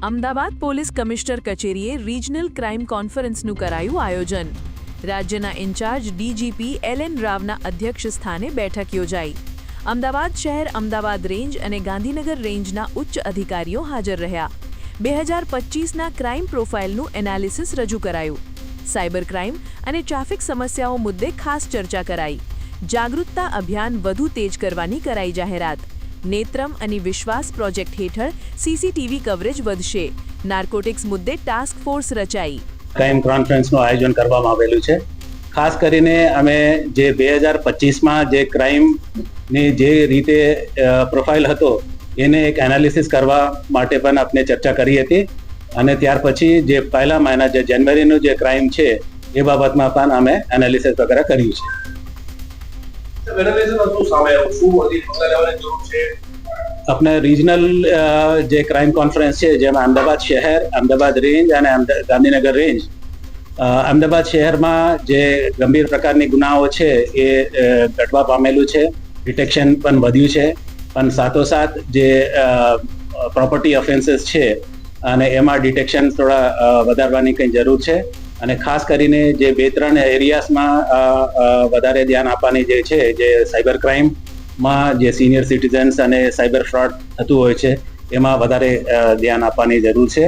Ahmedabad police commissioner કચેરીએ regional crime કોન્ફરન્સનું કરાયું આયોજન. રાજ્યના ઇન્ચાર્જ ડીજીપી એલ.એન. રાવના અધ્યક્ષ સ્થાને બેઠક યોજાઈ. અમદાવાદ શહેર, અમદાવાદ રેન્જ અને ગાંધીનગર રેન્જના ઉચ્ચ અધિકારીઓ હાજર રહ્યા. 2025ના ક્રાઇમ પ્રોફાઇલનું એનાલિસિસ રજૂ કરાયું. સાયબર ક્રાઇમ અને ટ્રાફિક સમસ્યાઓ મુદ્દે ખાસ ચર્ચા કરાઈ. જાગૃતતા અભિયાન વધુ તેજ કરવાની કરાઈ જાહેરાત. નેત્રમ અને વિશ્વાસ પ્રોજેક્ટ હેઠળ સીસીટીવી કવરેજ વધશે. નાર્કોટિક્સ મુદ્દે ટાસ્ક ફોર્સ રચાઈ. ક્રાઇમ કોન્ફરન્સનું આયોજન કરવામાં આવેલું છે. ખાસ કરીને અમે જે 2025માં જે ક્રાઇમની જે રીતે પ્રોફાઇલ હતો એને એક એનાલિસિસ કરવા માટે પણ આપણે ચર્ચા કરી હતી અને ત્યાર પછી જે પહેલા મહિના જે જાન્યુઆરીનું જે ક્રાઇમ છે એ બાબતમાં પણ અમે એનાલિસિસ વગેરે કર્યું છે. આપણે રિજનલ જે ક્રાઇમ કોન્ફરન્સ છે જેમાં અમદાવાદ શહેર, અમદાવાદ રેન્જ અને ગાંધીનગર રેન્જ. અમદાવાદ શહેરમાં જે ગંભીર પ્રકારની ગુનાઓ છે એ ઘટવા પામેલું છે, ડિટેક્શન પણ વધ્યું છે, પણ સાથોસાથ જે પ્રોપર્ટી ઓફેન્સીસ છે અને એમાં ડિટેક્શન થોડા વધારવાની કંઈ જરૂર છે. અને ખાસ કરીને જે 2-3 એરિયાસમાં વધારે ધ્યાન આપવાની જે છે, જે સાયબર ક્રાઇમમાં જે સિનિયર સિટીઝન્સ અને સાયબર ફ્રોડ થતું હોય છે એમાં વધારે ધ્યાન આપવાની જરૂર છે.